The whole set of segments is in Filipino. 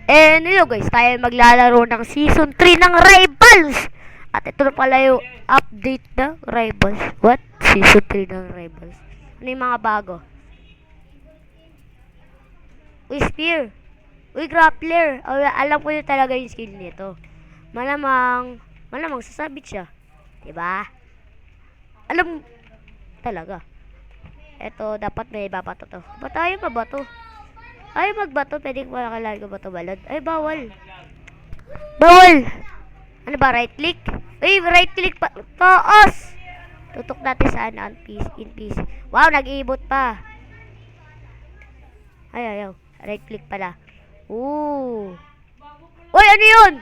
And yun guys, tayo maglalaro ng Season 3 ng Rivals. At ito na pala yung update ng Rivals. What? Season 3 ng Rivals. Ano yung mga bago? Uy, Spear. Uy, Grappler. Oh, alam ko yun talaga yung skill nito. Malamang sasabit siya. Diba? Alam talaga. Ito, dapat may babato to. Ba't tayo mabato? Ay, magbato. Pwede ko makalaan ko bato balad. Ay, bawal. Bawal! Ano ba? Right click? Ay, right click pa. Taas! Tutok natin saan? In peace. Wow, nag-iibot pa. Ay, ayaw. Right click pala. Ooh. Uy, ano yun?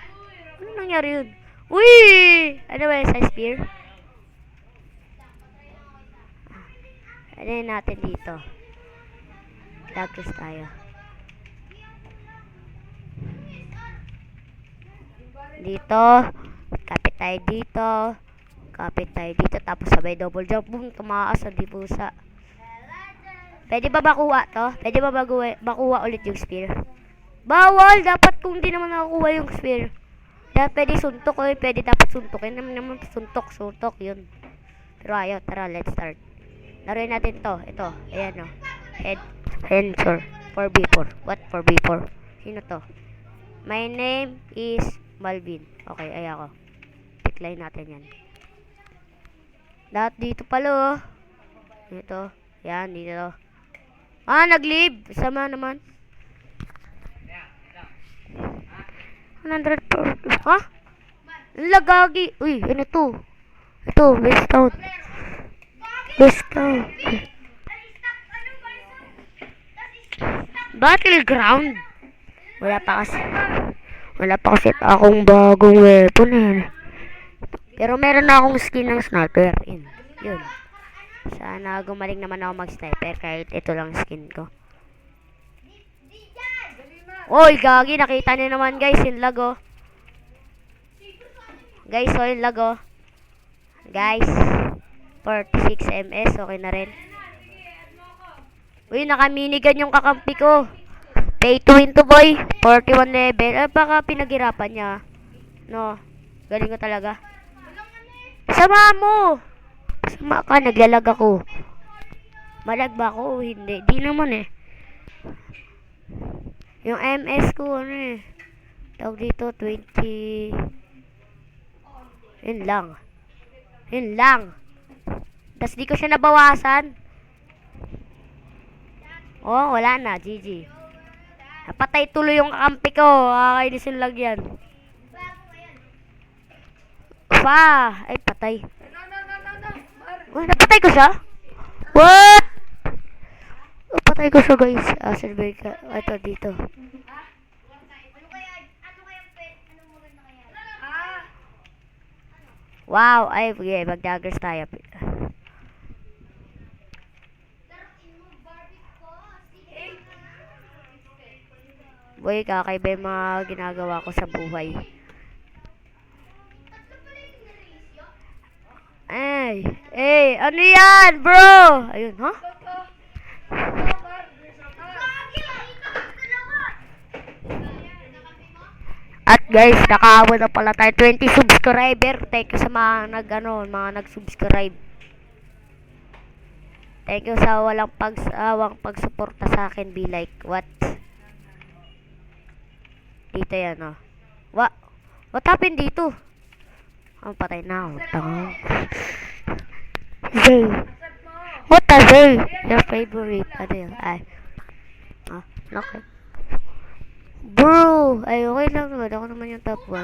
Ano nangyari yun? Uy! Ano ba yung sa spear? Ano yun natin dito? Lagos tayo. Dito. Kapit tayo dito. Kapit tayo dito. Tapos sabay double jump. Boom. Tumaas ang dipusa. Pwede ba makuha to? Pwede ba makuha ulit yung spear? Bawal! Dapat kung di naman nakukuha yung spear. Dapat pwede suntok. Pwede dapat suntok. Yan naman suntok. Yun. Pero ayaw. Tara, let's start. Laruin natin to. Ito. Ayan o. Sensor. 4v4. What 4v4? Sino to? My name is Malvin. Okay, ay ako. Decline natin yan. Lahat dito pala oh. Dito. Yan, dito. Ah, nag-leave. Sama naman. 100 per... Ha? Lagagi. Uy, ano to? Ito, best town. Best town. Battleground. Wala pa kasi akong bagong weapon eh. Pero meron na akong skin ng sniper. Yun. Sana gumaling naman ako mag-sniper kahit ito lang skin ko. Oy, gagi, nakita niyo naman guys, yung lag oh. Guys, oh, yung lag oh. Guys, 46 ms, okay na rin. Uy, naka-minigun yung kakampi ko. Pay to win to boy. 41 level. Baka pinaghirapan niya. No. Galing ko talaga. Sama mo. Sama ka. Naglalag ako. Malag ba ako? Hindi. Di naman eh. Yung MS ko ano eh. Tawag dito 20. Yun lang. Tas di ko siya nabawasan. Oh, wala na. GG. Napatay tuloy yung kakampi ko. Kainisin lang yan. Ay, patay. Uy, napatay ko siya? What? Napatay ko siya, guys. Survey ka. Ito, dito. Wow. Ay, mag-daggers tayo. Boy, kakaiba yung mga ginagawa ko sa buhay. Ay, ano yan, bro? Ayun, ha? At guys, nakaabot na pala tayo 20 subscriber. Thank you sa mga nag-subscribe. Thank you sa walang pagsawang pagsuporta sa akin. Be like, what? Dito yan, oh. What happened dito? Ang patay na ako. Zay. What a Zay? Your favorite. Ano yun? Ay. Okay. Bro! Ay, okay lang naman. Ako naman yung top 1.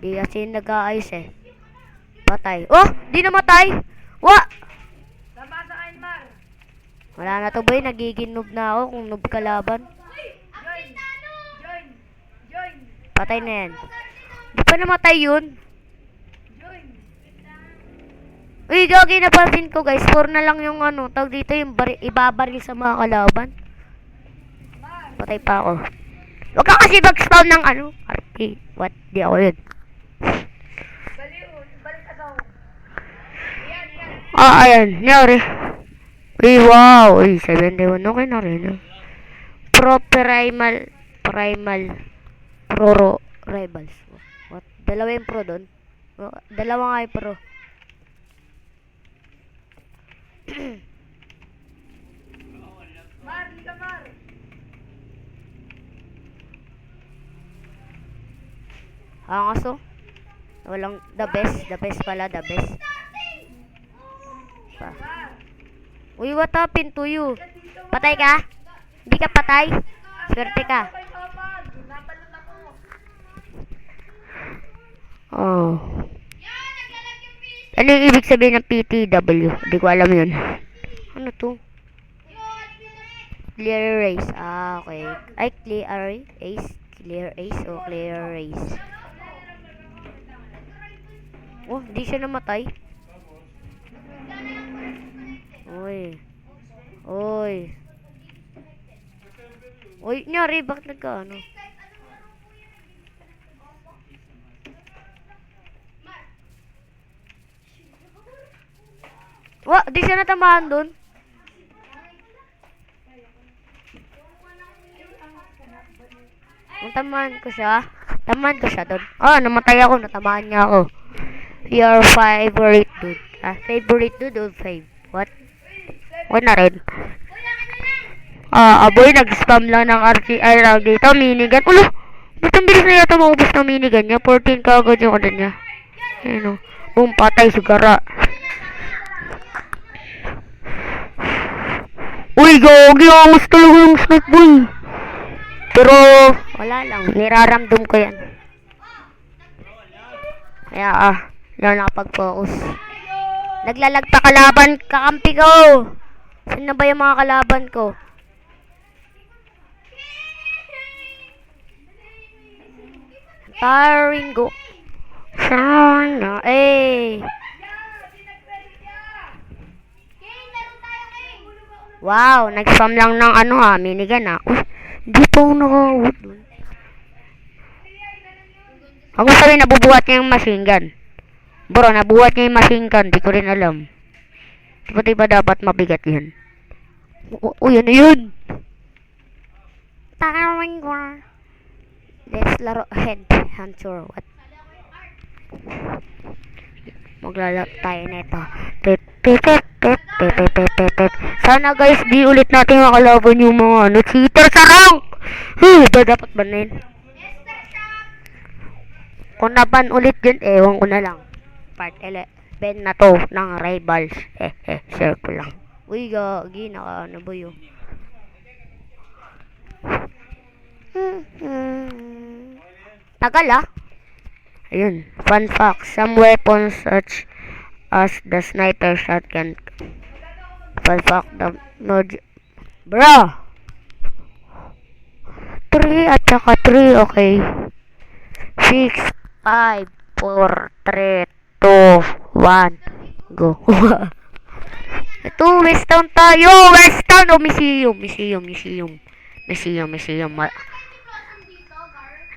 Di kasi nag-aayos eh. Patay. Oh! Di namatay! Wala na to boy. Nagiging noob na ako kung noob kalaban. Patay na yan. Di pa namatay yun. Uy, gagi, napansin ko guys. Score na lang yung tawag dito yung ibabaril sa mga kalaban. Patay pa ako. Huwag ka kasi mag-spawn ng What? Di ako yun. Ayan. Nyari. Uy, wow. Uy, 71. Okay na rin. Primal. Pro Rivals. What? Dalawa yung pro doon. Dalawa nga yung pro. Ang aso. Walang the best pala, the best. Pa. Uy, what happened to you? Patay ka? Hindi ka patay? Swerte ka. Oh. Ano yung ibig sabihin ng PTW? Hindi ko alam yun. Ano to? Clear race. Ah, okay. Ay, clear race. Clear race o clear race. Oh, hindi siya namatay. Uy. Uy. Uy, nyari, bakit nagka ano? Wah, di siya natamaan dun. Natamaan ko siya. Tamaan ko siya dun. Oh, namatay ako. Natamaan niya ako. Your favorite dude. Favorite dude or fave? What? What na rin? Aboy, nag-spam lang ng RCR lang dito. Minigun. Ulo! Ba't ang bilis na yata maubos ng minigun niya? 14 ka agad yung ano niya. Ayun o. Boom, patay, sigara. Uy, gagi, angas talaga yung snipe boy. Pero, wala lang. Niraramdam ko yan. Kaya, lang nakapag-focus. Naglalag pa kalaban, kakampi ko. Saan na ba yung mga kalaban ko? Tiring go. Sana, eh. Wow, nag-spam lang ng ano minigun Uy, di pa ako naka-wood dun. Ang sabi, nabubuhat niya yung machine gun. Bro, nabuhat niya yung machine gun. Di ko rin alam. Di ba dapat mabigat yan? Uy, ano yun? Tiring go. Let's laro head hunter. What? Maglalaro tayo nito. Sana guys, di ulit natin makalaban yung mga cheater sa rank. Ba dapat banin? Kung naban ulit yun, ewan ko na lang. Part 11 na to ng rivals. Share ko lang. Uy, gagi, naka ano ba yun? Tagal Ayun, fun fact, some weapons such as the sniper shotgun. Fun fact, bro! 3 at saka 3, okay. 6, 5, 4, 3, 2, 1, go. Ito, West Town tayo! West Town! O, Museum.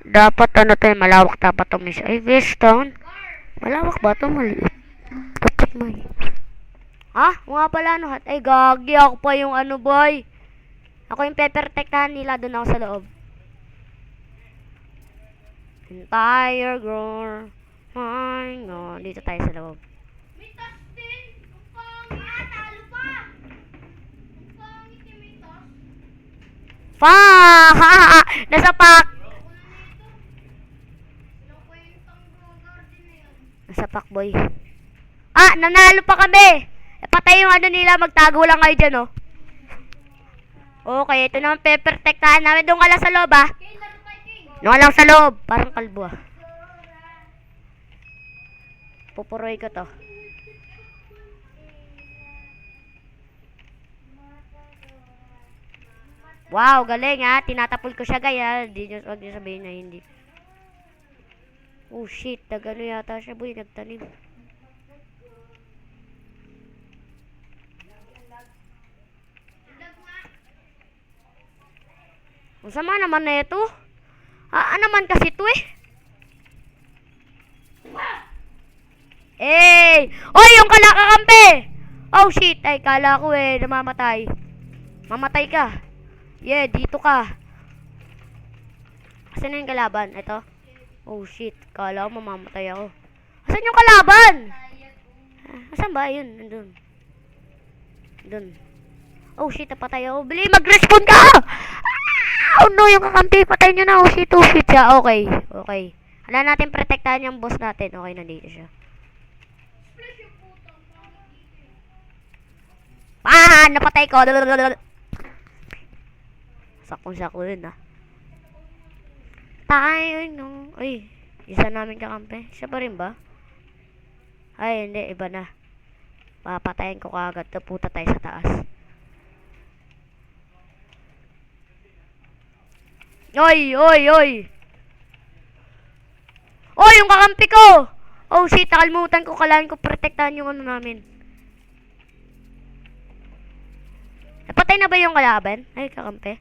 Dapat ano tayo, malawak dapat itong mission. Ay, West Town. Malawak ba ito? Maliit. Dapat may. Nga pala ano hat. Ay, gagi ako pa yung ano boy. Ako yung pepertektahan nila. Doon ako sa loob. Entire girl. Ay, no. Dito tayo sa loob. May tas din. Talo pa. Nasa pack. Nasa pack boy. Nanalo pa kami. Patay yung ano nila. Magtago lang kayo dyan Okay, ito naman pepertektahan namin. Doon ka lang sa loob Doon ka lang sa loob. Parang kalbo Pupuroy ko to. Wow, galing tinatapol ko siya gaya. Wag niyo sabihin na hindi. Oh shit, nagano yata siya boy, nagtanim. Masama naman na ito. Naman kasi ito Oy, yung kalakakampi! Oh shit, ay kala ko namamatay. Mamatay ka. Yeah, dito ka. Asan na yung kalaban? Ito? Oh shit, kala ko mamamatay ako. Asan yung kalaban? Asan ba? Yun, nandun. Dun. Oh shit, napatay ako. Bili, mag-respawn ka! Oh no, yung kakampi, patay nyo na. Oh shit siya. Okay, okay. Hala natin protektahan yung boss natin. Okay, nandito siya. Napatay ko. Sakong-sako yun ah. Tayo no. Uy, isa namin kakampi. Siya pa rin ba? Ay, hindi. Iba na. Papatayin ko kagad. Puta tayo sa taas. Oy! Oy, yung kakampi ko! Oh shit, nakalimutan ko. Kailangan ko protektahan yung ano namin. Napatay na ba yung kalaban? Ay, kakampi.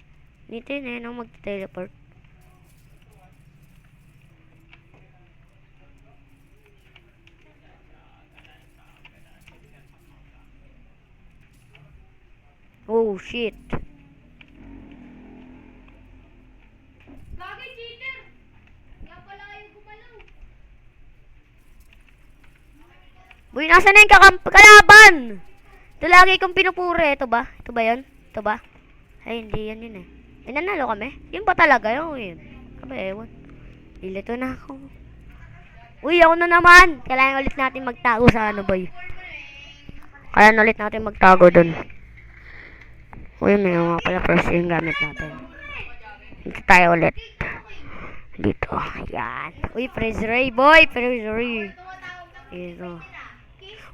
Dito yun eh, nang mag-teleport. Oh shit. Bagay, cheater! Kaya pala ayaw gumalaw. Boy, nasa na yung kalaban? Ito lagi kong pinupuri. Ito ba? Ito ba yun? Ito ba? Ay, hindi yan yun eh. Ay, nanalo kami? Yun ba talaga yun? Aba, ewan. Ilito na ako. Uy, ako na naman. Kailangan ulit natin magtago sa ano, boy. Kailangan ulit natin magtago dun. Uy, may nga pala first yung gamit natin. Dito tayo ulit. Dito. Yan. Uy, press ray, boy. Press ray. Dito.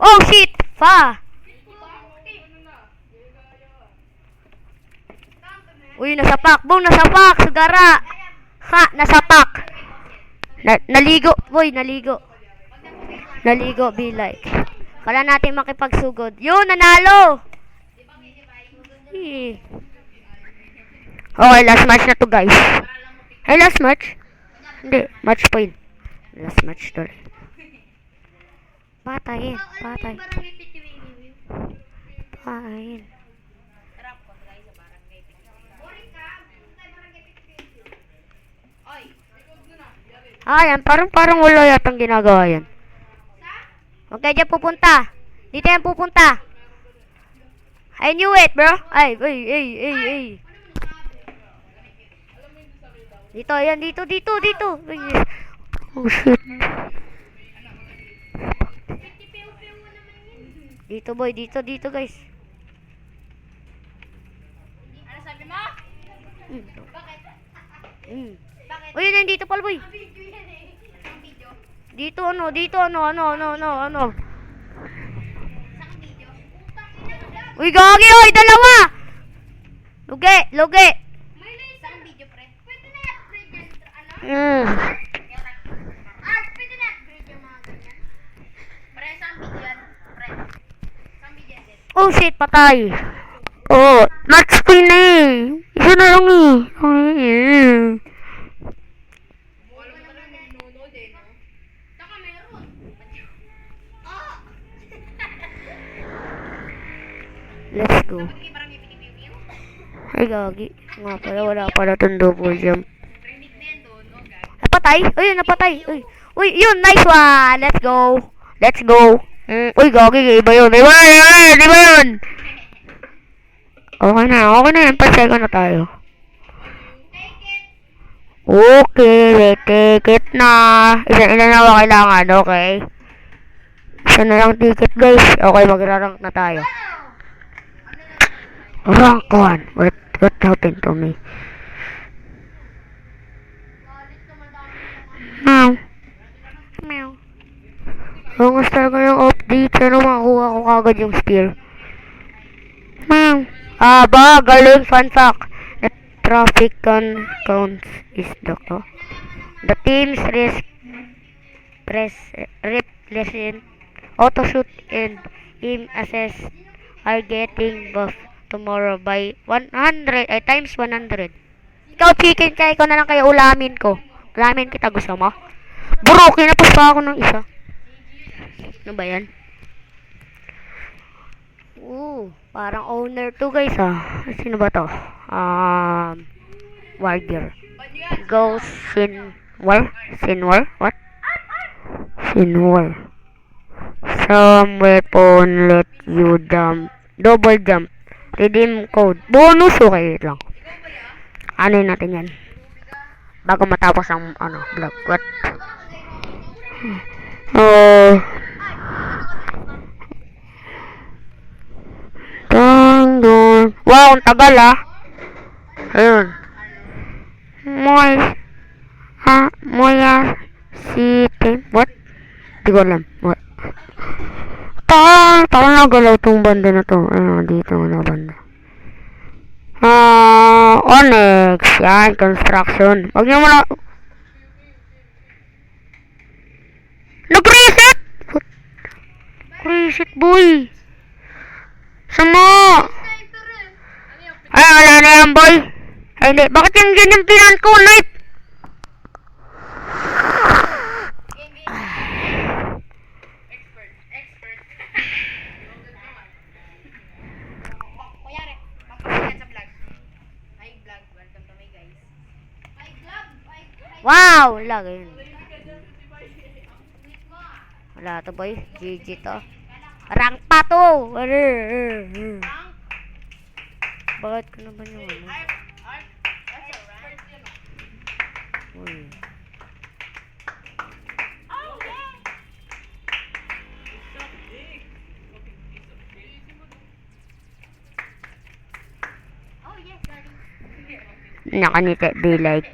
Oh, shit! Fa! Uy, nasapak. Boom, nasapak. Sugara. Ha, nasapak. Naligo. Boy, naligo. Naligo, be like. Kala natin makipagsugod. Yun, nanalo! Okay, last match na to, guys. Hey, last match? Hindi, match point. Last match to. Patayin. Yan, parang wala yatang ginagawa yan. Huwag kayo dyan pupunta. Dito yan pupunta. I knew it, bro. Ay. Dito, yan, dito. Oh, shit. Dito, boy, dito, guys. Ano sabi mo? Bakit? Bakit? Uy, nandito pala, boy. Ang video yan eh. Ang video. Dito, ano. Saan video? Uy, gagi, oy, dalawa! Lugi! May laser. Saan video, pre? Pwede na i-upgrade yan. Ano? Pwede na i-upgrade yung mga ganyan. Pre, saan video yan? Pre, saan video yan din? Oh, shit, patay. Oh, match point na eh. Isa na lang eh. Wala mo naman nanonood eh, no? Saka meron. Let's go. Okay, parang may pinipiw-piw. Ay, gagi. Nga pala, wala pala itong double jump. Trending na yan doon, no, guys? Napatay? Napatay. Uy, yun, nice one. Let's go. Uy, gagi, iba yun. Okay na yan. Pa-second na tayo. Take it. Okay, take it na. Ilan na ba kailangan, okay? Isa na lang ticket, guys. Okay, magra-rank na tayo. Rank 1. What happened to me? Meow. Ang gusto ko yung update. Sana makakuha ko kagad yung spear. Meow. Galing. Fun fact. The traffic counts is the team's represent auto shoot and aim assist are getting buff tomorrow by 100 times 100. Ikaw chicken ka, ikaw na lang kaya ulamin ko. Ulamin kita, gusto mo? Bro, kinapos pa ako ng isa. Ano ba yan? Parang owner to, guys, ah. Sino ba to? Warrior. Go Sinwar? Sinwar? What? Sinwar. Some weapon let you jump. Double jump. Redeem code. Bonus, okay lang. Ano natin yan? Bago matapos ang vlog. What? Oh. Dun. Wow, ang tagal ah. Ayun. Moya City. What? Di ko alam. What? Parang nagalaw tong banda na to. Ayun, dito na banda. Onyx. Yan, construction. Wag niyo muna. Nag-reset! Reset, boy. Sama. Ay, wala na yan, boy. Ay, hindi. Bakit yung ganyan pinan ko, knife? Expert. Kunyari, magpapagyan sa vlog. Hi vlog, welcome to my guys. Hi vlog, Wow! Wala, ganyan. Wala to, boy. GG to. Rank pa to! Bakit ko naman yung ano? Uy. Nakanite, be like.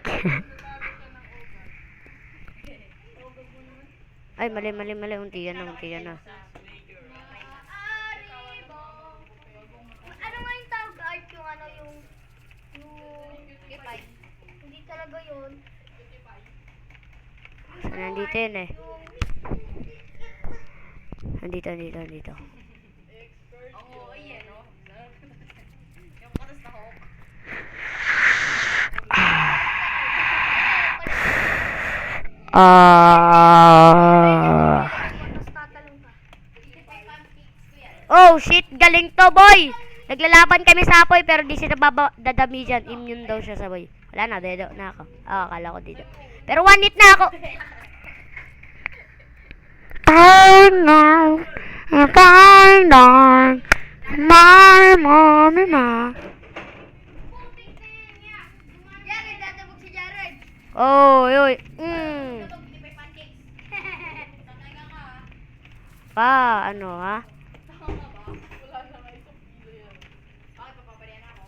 Ay, mali. Unti yan na. Ano nga yung tawag art yung ano yung Kipay? Hindi talaga yun. So, nandito yun eh. Nandito. Oo, ayan o. Yung katas na hawk. Oh shit, galing to, boy. Naglalaban kami sa apoy pero di siya dadami dyan. Immune daw siya sa boy. Wala na, dedo na ako. Akala ko dito. Pero 1 hit na ako. My mommy ma. Yan, nagdadabog si Jared. Oy. Dabog, hindi pa yung pancakes. Ano ha? Bakit papapalian ako?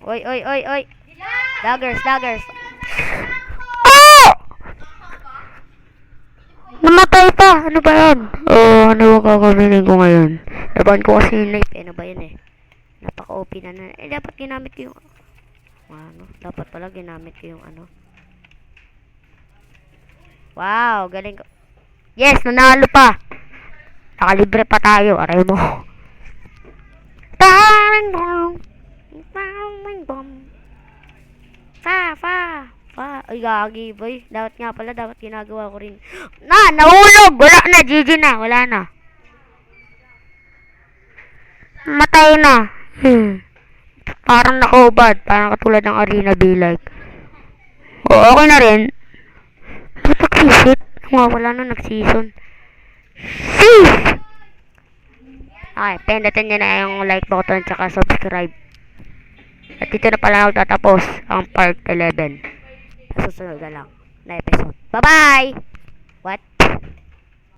Oy. Daggers. Namatay pa! Ano ba yan? Ano ba gagawin ko ngayon? Laban ko kasi yung knife. Ano ba yan eh? Napaka-OP na. Dapat ginamit ko yung... Dapat pala ginamit ko yung ano. Wow, galing ko. Yes, nanalo pa! Nakalibre pa tayo. Aray mo. Ay, gagi, boy. Dapat ginagawa ko rin. Nahulog! Wala na, GG na. Wala na. Matay na. Parang nakaubad. Parang katulad ng arena be like. Okay na rin. Ba't nagsisit? Wala na nag-season. Sheesh! Okay, pindutin nyo na yung like button tsaka subscribe. At dito na pala tatapos ang part 11. Susunod na lang na episode. Bye-bye! What?